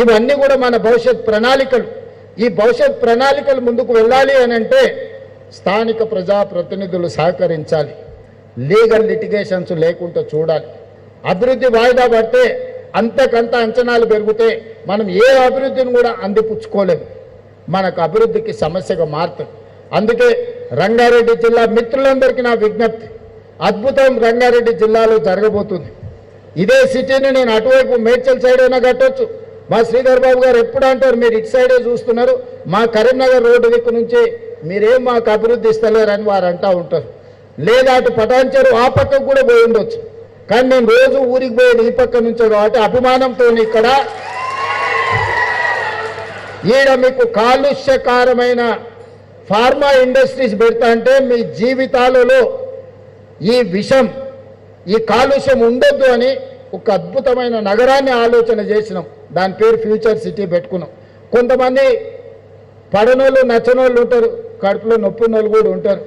ఇవన్నీ కూడా మన భవిష్యత్ ప్రణాళికలు. ఈ భవిష్యత్ ప్రణాళికలు ముందుకు వెళ్ళాలి అని అంటే స్థానిక ప్రజాప్రతినిధులు సహకరించాలి. లీగల్ లిటిగేషన్స్ లేకుండా చూడాలి. అభివృద్ధి వాయిదా పడితే అంతకంత అంచనాలు పెరిగితే మనం ఏ అభివృద్ధిని కూడా అందిపుచ్చుకోలేము. మనకు అభివృద్ధికి సమస్యగా మారుతుంది. అందుకే రంగారెడ్డి జిల్లా మిత్రులందరికీ నా విజ్ఞప్తి, అద్భుతం రంగారెడ్డి జిల్లాలో జరగబోతుంది. ఇదే సిటీని నేను అటువైపు మేడ్చల్ సైడ్ అయినా కట్టొచ్చు. మా శ్రీధర్ బాబు గారు ఎప్పుడు అంటారు, మీరు ఇటు సైడే చూస్తున్నారు, మా కరీంనగర్ రోడ్డు దిక్కు నుంచి మీరేం మాకు అభివృద్ధి ఇస్తలేరని వారు అంటూ ఉంటారు. లేదా అటు పటాన్చెరు ఆ పక్కకు కూడా పోయి ఉండొచ్చు. కానీ నేను రోజు ఊరికి పోయేది ఈ పక్క నుంచో కాబట్టి అభిమానంతో ఇక్కడ ఈడ మీకు కాలుష్యకారమైన ఫార్మా ఇండస్ట్రీస్ పెడతా అంటే మీ జీవితాలలో ఈ విషం, ఈ కాలుష్యం ఉండొద్దు అని ఒక అద్భుతమైన నగరాన్ని ఆలోచన చేసినాం. దాని పేరు ఫ్యూచర్ సిటీ పెట్టుకున్నాం. కొంతమంది పడనోళ్ళు నచ్చనోళ్ళు ఉంటారు, కడుపులో నొప్పినోళ్ళు కూడా ఉంటారు.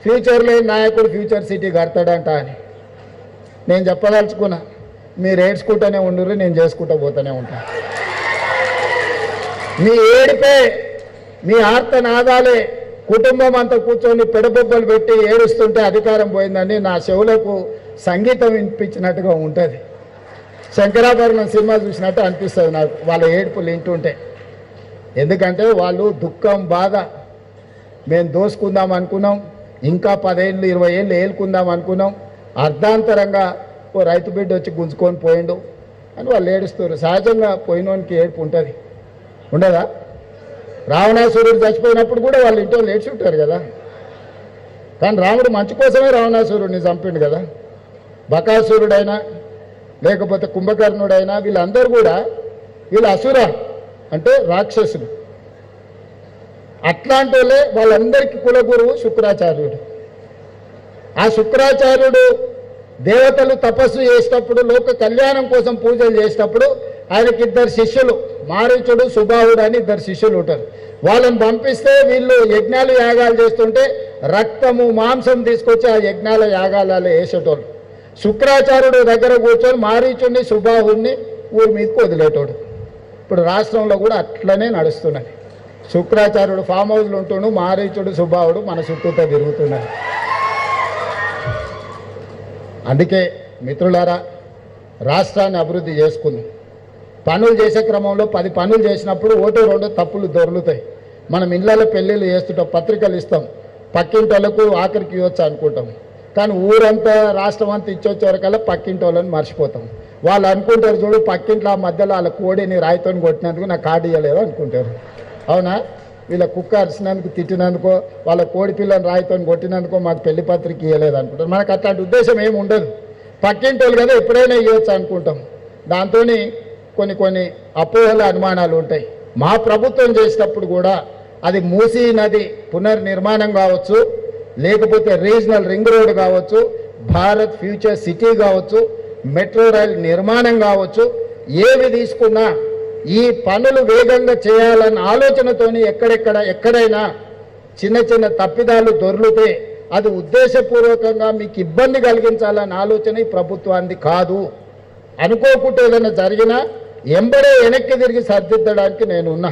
ఫ్యూచర్లో నాయకుడు ఫ్యూచర్ సిటీ కడతాడంట అని నేను చెప్పదలుచుకున్నా. మీరు ఏడ్చుకుంటూనే ఉండరు, నేను చేసుకుంటూ పోతూనే ఉంటాను. మీ ఏడిపే, మీ ఆర్తనాదాలే కుటుంబం అంతా కూర్చొని పెడబొబ్బలు పెట్టి ఏడుస్తుంటే అధికారం పోయిందని నా చెవులకు సంగీతం వినిపించినట్టుగా ఉంటుంది. శంకరాభరణం సినిమా చూసినట్టు అనిపిస్తుంది నాకు వాళ్ళ ఏడుపులు వింటుంటే. ఎందుకంటే వాళ్ళు దుఃఖం, బాధ, మేము దోసుకుందాం అనుకున్నాం, ఇంకా 10 ఏళ్ళు 20 ఏళ్ళు ఏలుకుందాం అనుకున్నాం, అర్ధాంతరంగా ఓ రైతు బిడ్డ వచ్చి గుంజుకొని పోయిండు అని వాళ్ళు ఏడుస్తారు. సహజంగా పోయినోనికి ఏడుపు ఉంటుంది, ఉండదా? రావణాసురుడు చచ్చిపోయినప్పుడు కూడా వాళ్ళు ఇంట్లో ఏడ్చి ఉంటారు కదా. కానీ రాముడు మంచి కోసమే రావణాసురుడిని చంపిండు కదా. బకాసురుడైనా లేకపోతే కుంభకర్ణుడైనా వీళ్ళందరూ కూడా వీళ్ళు అసుర అంటే రాక్షసులు. అట్లాంటి వాళ్ళే వాళ్ళందరికీ కులగురువు శుక్రాచార్యుడు. ఆ శుక్రాచార్యుడు దేవతలు తపస్సు చేసేటప్పుడు, లోక కళ్యాణం కోసం పూజలు చేసేటప్పుడు ఆయనకి 2 శిష్యులు, మారీచుడు, సుబాహుడు అని 2 శిష్యులు ఉంటారు. వాళ్ళని పంపిస్తే వీళ్ళు యజ్ఞాలు యాగాలు చేస్తుంటే రక్తము మాంసం తీసుకొచ్చి ఆ యజ్ఞాల యాగాలలో వేసేటోళ్ళు. శుక్రాచార్యుడు దగ్గర కూర్చొని మారీచుడిని సుబాహుడిని ఊరి మీదకి వదిలేటోడు. ఇప్పుడు రాష్ట్రంలో కూడా అట్లనే నడుస్తున్నది. శుక్రాచార్యుడు ఫామ్ హౌస్లు ఉంటుండు, మారీచుడు సుబాహుడు మన చుట్టూతో తిరుగుతున్నారు. అందుకే మిత్రులారా, రాష్ట్రాన్ని అభివృద్ధి చేసుకుందాం. పనులు చేసే క్రమంలో 10 పనులు చేసినప్పుడు 1-2 తప్పులు దొరుకుతాయి. మనం ఇళ్ళలో పెళ్ళిళ్ళు చేస్తుంటాం, పత్రికలు ఇస్తాం, పక్కింటి వాళ్ళకు ఆఖరికి ఇవ్వచ్చు అనుకుంటాం. కానీ ఊరంతా రాష్ట్రం అంతా ఇచ్చొచ్చే వరకల్లా పక్కింటి వాళ్ళని మర్చిపోతాం. వాళ్ళు అనుకుంటారు, చూడు పక్కింట్లో ఆ మధ్యలో వాళ్ళ కోడిని రాయితో కొట్టినందుకు నాకు కార్డు ఇవ్వలేదు అనుకుంటారు. అవునా? వీళ్ళ కుక్క అరిసినందుకు తిట్టినందుకో, వాళ్ళ కోడి పిల్లని రాయితో కొట్టినందుకో మాకు పెళ్లి పత్రిక ఇవ్వలేదు అనుకుంటారు. మనకు అట్లాంటి ఉద్దేశం ఏమి ఉండదు. పక్కింటి వాళ్ళు కదా ఎప్పుడైనా ఇవ్వచ్చు అనుకుంటాం. దాంతో కొన్ని అపోహల అనుమానాలు ఉంటాయి. మా ప్రభుత్వం చేసేటప్పుడు కూడా అది మూసీ నది పునర్నిర్మాణం కావచ్చు, లేకపోతే రీజనల్ రింగ్ రోడ్ కావచ్చు, భారత్ ఫ్యూచర్ సిటీ కావచ్చు, మెట్రో రైల్ నిర్మాణం కావచ్చు, ఏవి తీసుకున్నా ఈ పనులు వేగంగా చేయాలన్న ఆలోచనతోని ఎక్కడైనా చిన్న తప్పిదాలు దొర్లితే అది ఉద్దేశపూర్వకంగా మీకు ఇబ్బంది కలిగించాలన్న ఆలోచన ఈ ప్రభుత్వానికి కాదు. అనుకోకుండా ఏదైనా జరిగినా ఎంబడే వెనక్కి తిరిగి సర్దిద్దడానికి నేనున్నా.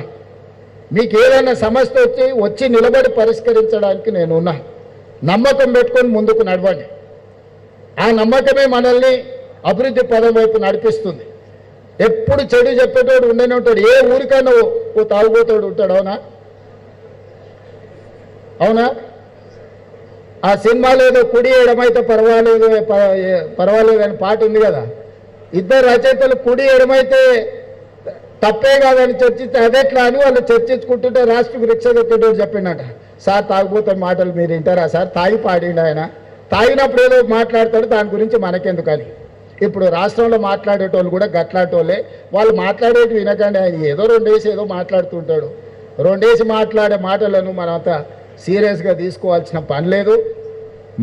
మీకు ఏదైనా సమస్య వచ్చి నిలబడి పరిష్కరించడానికి నేనున్నా. నమ్మకం పెట్టుకొని ముందుకు నడవండి. ఆ నమ్మకమే మనల్ని అభివృద్ధి పదం వైపు నడిపిస్తుంది. ఎప్పుడు చెడు చెప్పేటోడు ఉండనే ఉంటాడు. ఏ ఊరికైనా ఓ తాగుబోతాడు ఉంటాడు. అవునా? ఆ సినిమాలో ఏదో కుడి ఎడమైతే పర్వాలేదు అని పాట ఉంది కదా. 2 రచయితలు కుడి ఎడమైతే తప్పే కాదని చర్చిస్తే అదెట్లా అని వాళ్ళు చర్చించుకుంటుంటే రాష్ట్రకు రిక్ష ఎక్కేటోడు చెప్పిండట, సార్ తాగుబోతున్న మాటలు మీరు వింటారా సార్? తాగి పాడిండు ఆయన. తాగినప్పుడు ఏదో మాట్లాడతాడు, దాని గురించి మనకెందుకని. ఇప్పుడు రాష్ట్రంలో మాట్లాడేటోళ్ళు కూడా గట్లాటోళ్ళే. వాళ్ళు మాట్లాడేటి వినకండి. ఆయన ఏదో 2 వేసి ఏదో మాట్లాడుతుంటాడు. 2 వేసి మాట్లాడే మాటలను మనంతా సీరియస్గా తీసుకోవాల్సిన పని లేదు.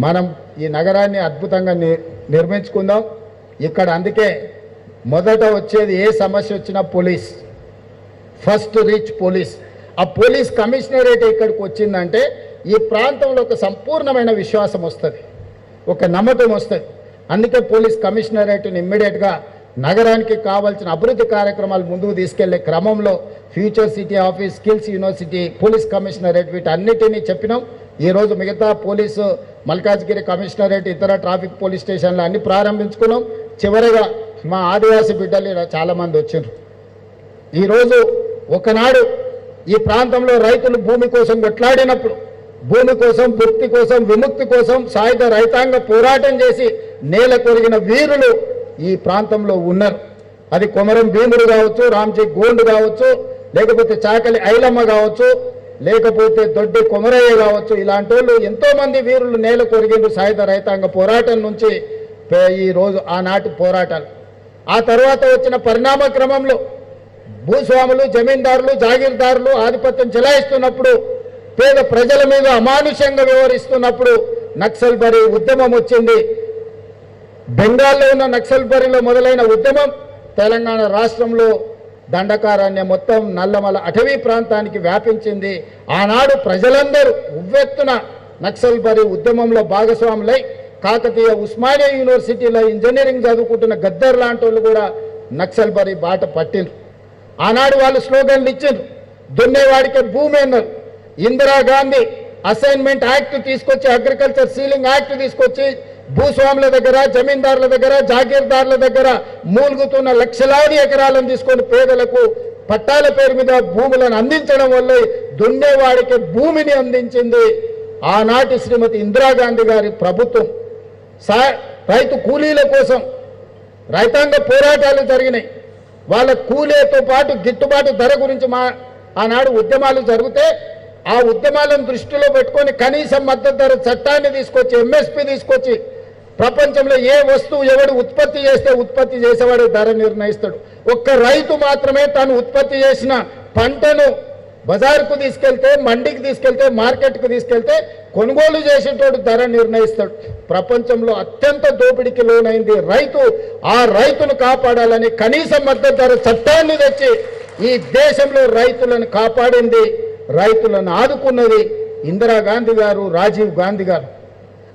మనం ఈ నగరాన్ని అద్భుతంగా నిర్మించుకుందాం. ఇక్కడ అందుకే మొదట వచ్చేది ఏ సమస్య వచ్చినా పోలీస్, ఫస్ట్ రీచ్ పోలీస్. ఆ పోలీస్ కమిషనరేట్ ఇక్కడికి వచ్చిందంటే ఈ ప్రాంతంలో ఒక సంపూర్ణమైన విశ్వాసం వస్తుంది, ఒక నమ్మకం వస్తుంది. అందుకే పోలీస్ కమిషనరేట్ని ఇమ్మీడియట్గా నగరానికి కావాల్సిన అభివృద్ధి కార్యక్రమాలు ముందుకు తీసుకెళ్లే క్రమంలో future city office, skills university, police commissionerate వీటన్నిటినీ చెప్పినాం. ఈరోజు మిగతా పోలీసు మల్కాజ్గిరి కమిషనరేట్, ఇతర ట్రాఫిక్ పోలీస్ స్టేషన్లు అన్ని ప్రారంభించుకున్నాం. చివరిగా మా ఆదివాసీ బిడ్డలు ఇలా చాలామంది వచ్చారు. ఈరోజు ఒకనాడు ఈ ప్రాంతంలో రైతులు భూమి కోసం కొట్లాడినప్పుడు, భూమి కోసం, భుక్తి కోసం, విముక్తి కోసం సాయుధ రైతాంగ పోరాటం చేసి నేల కొరిగిన వీరులు ఈ ప్రాంతంలో ఉన్నారు. అది కొమరం భీముడు కావచ్చు, రామ్జీ గోండ్ కావచ్చు, లేకపోతే చాకలి ఐలమ్మ కావచ్చు, లేకపోతే దొడ్డి కొమరయ్య కావచ్చు. ఇలాంటి వాళ్ళు ఎంతోమంది వీరులు నేల కొరిగిండ్రు సాయుధ రైతాంగ పోరాటం నుంచి. ఈరోజు ఆనాటి పోరాటాలు ఆ తర్వాత వచ్చిన పరిణామ క్రమంలో భూస్వాములు, జమీందారులు, జాగీర్దారులు ఆధిపత్యం చెలాయిస్తున్నప్పుడు, పేద ప్రజల మీద అమానుషంగా వ్యవహరిస్తున్నప్పుడు నక్సల్బరీ ఉద్యమం వచ్చింది. బెంగాల్లో ఉన్న నక్సల్బరీలో మొదలైన ఉద్యమం తెలంగాణ రాష్ట్రంలో దండకారణ్య మొత్తం నల్లమల అటవీ ప్రాంతానికి వ్యాపించింది. ఆనాడు ప్రజలందరూ ఉవ్వెత్తున నక్సల్బరీ ఉద్యమంలో భాగస్వాములై కాకతీయ ఉస్మానియా యూనివర్సిటీలో ఇంజనీరింగ్ చదువుకుంటున్న గద్దర్ లాంటి వాళ్ళు కూడా నక్సల్బరీ బాట పట్టిండ్రు. ఆనాడు వాళ్ళు స్లోగన్లు ఇచ్చిండ్రు. దున్నేవాడికి భూమి అన్నారు. ఇందిరాగాంధీ అసైన్మెంట్ యాక్ట్ తీసుకొచ్చి, అగ్రికల్చర్ సీలింగ్ యాక్ట్ తీసుకొచ్చి భూస్వాముల దగ్గర, జమీందారుల దగ్గర, జాగీర్దారుల దగ్గర మూలుగుతున్న లక్షలాది ఎకరాలను తీసుకొని పేదలకు పట్టాల పేరు మీద భూములను అందించడం వల్ల దున్నేవాడికి భూమిని అందించింది ఆనాటి శ్రీమతి ఇందిరాగాంధీ గారి ప్రభుత్వం. రైతు కూలీల కోసం రైతాంగ పోరాటాలు జరిగినాయి. వాళ్ళ కూలీతో పాటు గిట్టుబాటు ధర గురించి ఆనాడు ఉద్యమాలు జరిగితే ఆ ఉద్యమాలను దృష్టిలో పెట్టుకొని కనీస మద్దతు ధర చట్టాన్ని తీసుకొచ్చి, ఎంఎస్పీ తీసుకొచ్చి, ప్రపంచంలో ఏ వస్తువు ఎవడు ఉత్పత్తి చేస్తే ఉత్పత్తి చేసేవాడు ధర నిర్ణయిస్తాడు. ఒక్క రైతు మాత్రమే తాను ఉత్పత్తి చేసిన పంటను బజారుకు తీసుకెళ్తే, మండికి తీసుకెళ్తే, మార్కెట్కు తీసుకెళ్తే కొనుగోలు చేసేటోడు ధర నిర్ణయిస్తాడు. ప్రపంచంలో అత్యంత దోపిడీకి లోనైంది రైతు. ఆ రైతును కాపాడాలని కనీస మద్దతు ధర చట్టాన్ని తెచ్చి ఈ దేశంలో రైతులను కాపాడింది, రైతులను ఆదుకున్నది ఇందిరాగాంధీ గారు, రాజీవ్ గాంధీ గారు.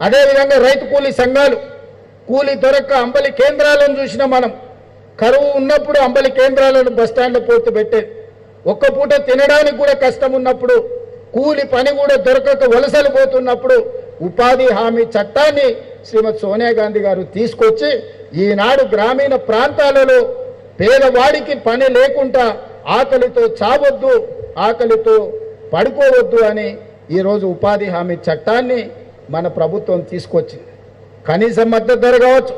అదేవిధంగా రైతు కూలీ సంఘాలు, కూలీ దొరక్క అంబలి కేంద్రాలను చూసినా మనం. కరువు ఉన్నప్పుడు అంబలి కేంద్రాలను బస్టాండ్లో పోతూ పెట్టేది. ఒక్క పూట తినడానికి కూడా కష్టం ఉన్నప్పుడు, కూలి పని కూడా దొరకక వలసలు పోతున్నప్పుడు ఉపాధి హామీ చట్టాన్ని శ్రీమతి సోనియా గాంధీ గారు తీసుకొచ్చి ఈనాడు గ్రామీణ ప్రాంతాలలో పేదవాడికి పని లేకుండా ఆకలితో చావద్దు, ఆకలితో పడుకోవద్దు అని ఈరోజు ఉపాధి హామీ చట్టాన్ని మన ప్రభుత్వం తీసుకొచ్చింది. కనీస మద్దతు ధర కావచ్చు,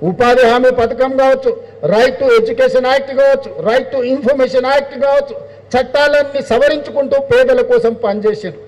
ఉపాధి హామీ పథకం కావచ్చు, రైట్ టు ఎడ్యుకేషన్ యాక్ట్ కావచ్చు, రైట్ టు ఇన్ఫర్మేషన్ యాక్ట్ కావచ్చు, చట్టాలన్నీ సవరించుకుంటూ పేదల కోసం పనిచేసారు.